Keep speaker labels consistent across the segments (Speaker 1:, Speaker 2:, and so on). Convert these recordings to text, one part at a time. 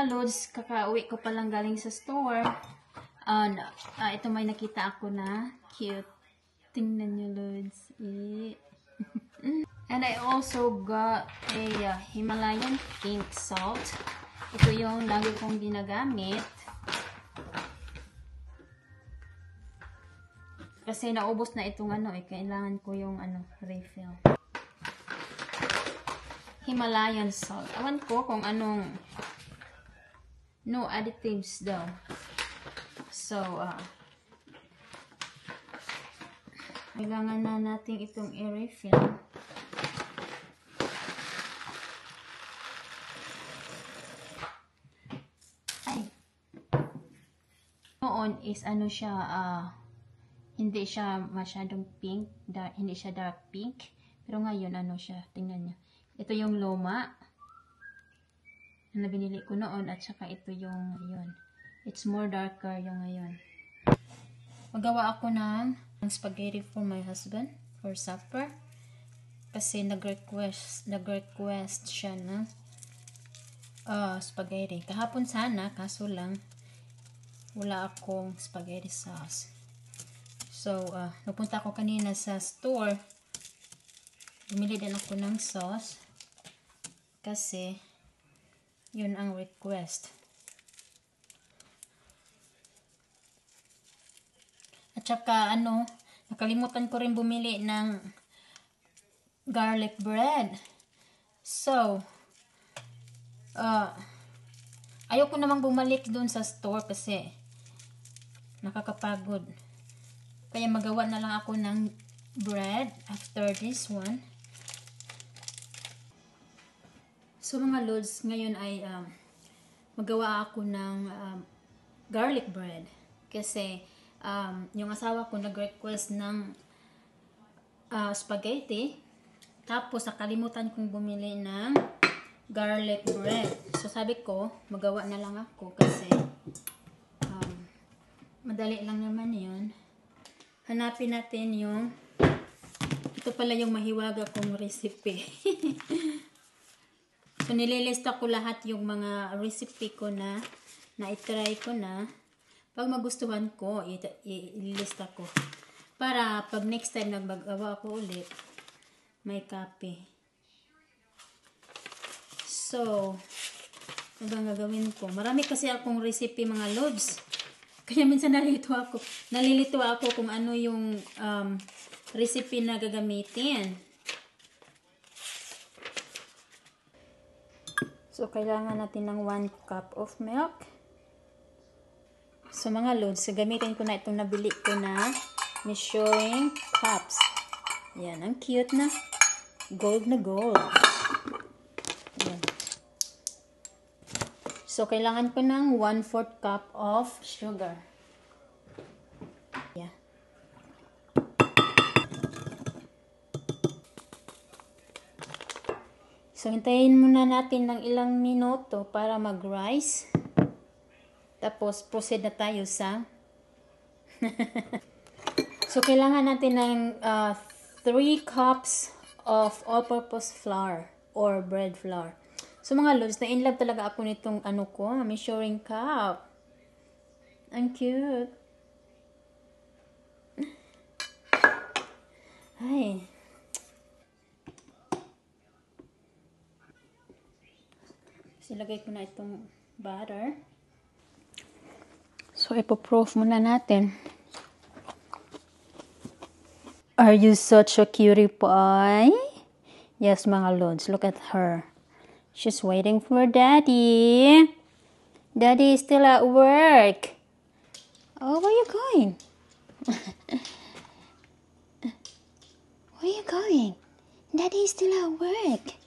Speaker 1: lods, kakauwi ko palang galing sa store. Ito may nakita ako na cute. Tingnan nyo lods. And I also got a Himalayan pink salt. Ito yung lagi kong ginagamit. Kasi naubos na itong kailangan ko yung refill. Himalayan salt. Awan ko kung anong no additives daw. So, kailangan na natin itong i-refill. Ay. Noon is siya, hindi siya masyadong pink, hindi siya dark pink. Pero ngayon siya, tingnan niyo. Ito yung luma na binili ko noon at saka ito yung yun. It's more darker yung ngayon. Magawa ako ng spaghetti for my husband for supper kasi nag-request siya ng spaghetti. Kahapon sana kaso lang wala akong spaghetti sauce. So, napunta ako kanina sa store. Bumili din ako ng sauce. Kasi, yun ang request. At saka, nakalimutan ko rin bumili ng garlic bread. So, ayoko namang bumalik dun sa store kasi nakakapagod. Kaya magawa na lang ako ng bread after this one. So mga lods, ngayon ay magawa ako ng garlic bread. Kasi yung asawa ko nag-request ng spaghetti. Tapos nakalimutan kong bumili ng garlic bread. So sabi ko, magawa na lang ako kasi madali lang naman yun. Hanapin natin yung ito pala yung mahiwaga kong recipe. So, nililista ko lahat yung mga recipe ko na itry ko na. Pag magustuhan ko, ililista ko. Para pag next time nagbagawa ko ulit, may copy. So, hanggang gagawin ko. Marami kasi akong recipe mga lods. Kaya minsan nalilito ako kung ano yung recipe na gagamitin. So, kailangan natin ng 1 cup of milk. So, mga lods, gamitin ko na itong nabili ko na measuring cups. Yan, ang cute na. Gold na gold. Yan. So, kailangan ko ng 1/4 cup of sugar. Yeah. So, hintayin muna natin ng ilang minuto para mag-rise. Tapos, proceed na tayo sa So, kailangan natin ng 3 cups of all-purpose flour or bread flour. So, mga lods, na-inlove talaga ako nitong measuring cup. Ang cute. Ay. Ilagay ko na itong butter. So, ipoproof muna natin. Are you such a cutie pie? Yes, mga lods. Look at her. She's waiting for Daddy. Daddy is still at work. Oh, where are you going? Where are you going? Daddy is still at work.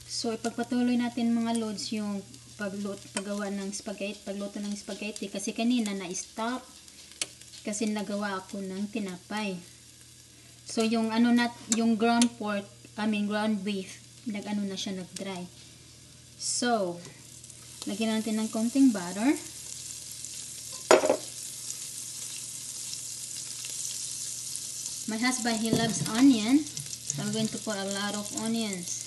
Speaker 1: So, ipagpatuloy natin mga lods yung paggawa ng spaghetti, pagluto ng spaghetti kasi kanina na-stop kasi nagawa ako ng tinapay. So, yung yung ground beef, na siya, nag-dry. So, lagyan natin ng konting butter. My husband, he loves onion. So, I'm going to put a lot of onions.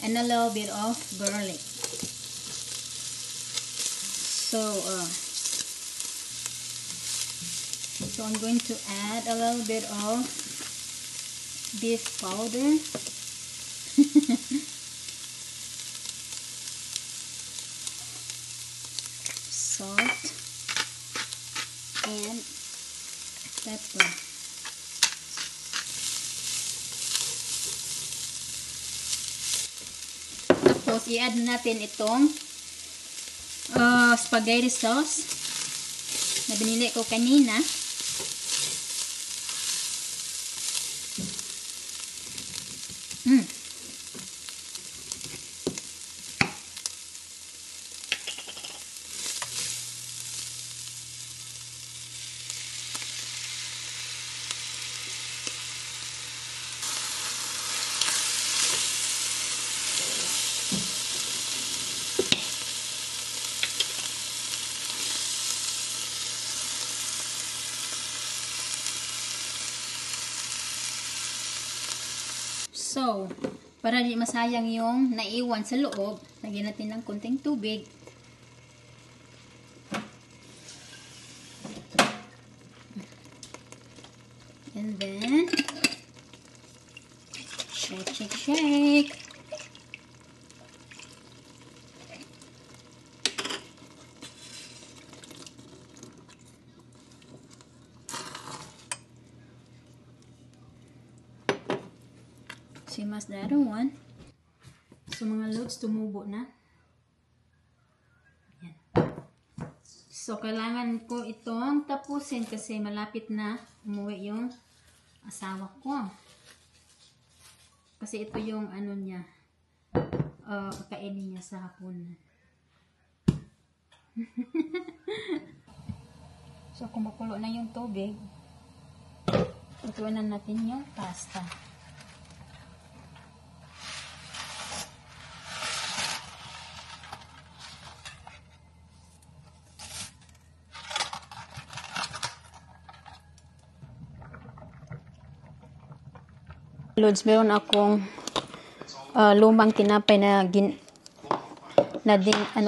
Speaker 1: and a little bit of garlic. So I'm going to add a little bit of beef powder. Salt and pepper. Tapos i-add natin itong spaghetti sauce na binili ko kanina. So, para di masayang yung naiwan sa loob, lagyan natin ng konting tubig. And then, shake, shake, shake. Same as the other one. So mga loads, tumubo na. Yan. So kailangan ko itong tapusin kasi malapit na umuwi yung asawa ko. Kasi ito yung ano niya, kainin niya sa hapunan. So kumukulo na yung tubig, ituan na natin yung pasta. Lods, meron akong lumang tinapay na ano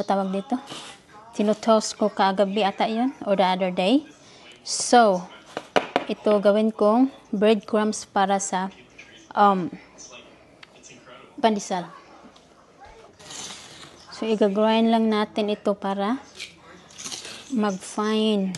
Speaker 1: tawag dito? Tinutoast ko kagabi ata yun, or the other day. So, ito gawin kong breadcrumbs para sa pandesal. So, i-grind lang natin ito para mag-fine.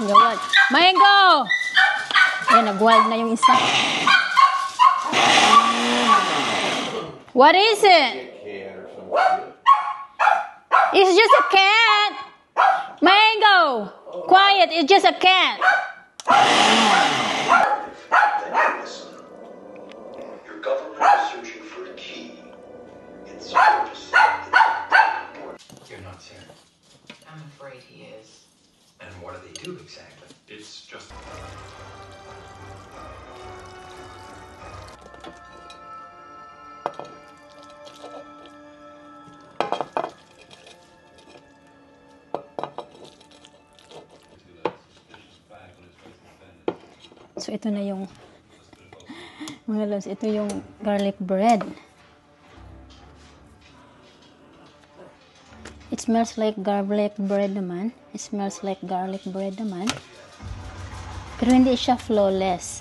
Speaker 1: Gawad. Mango! Ayan, nag-wild na yung isa. What is it? It's just a cat. Mango! Quiet, it's just a cat.
Speaker 2: Your government is searching for a key. It's You're not sure.
Speaker 3: I'm afraid he is.
Speaker 2: And what do they do exactly? It's just...
Speaker 1: So, ito na yung mga loves, ito yung garlic bread. It smells like garlic bread naman. It smells like garlic bread naman. Pero hindi siya flawless.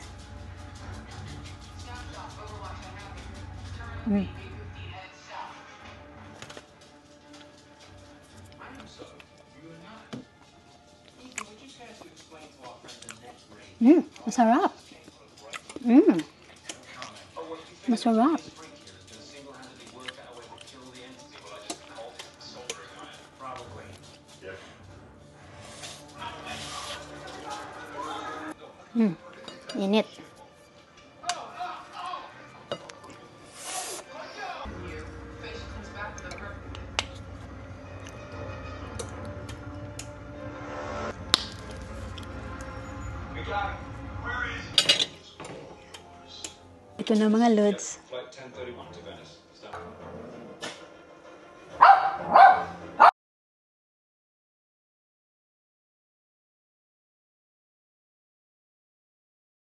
Speaker 1: Masarap. Masarap. Init. Ito na mga lods.
Speaker 2: Flight 1031 to Venice. Stop.
Speaker 1: Wow!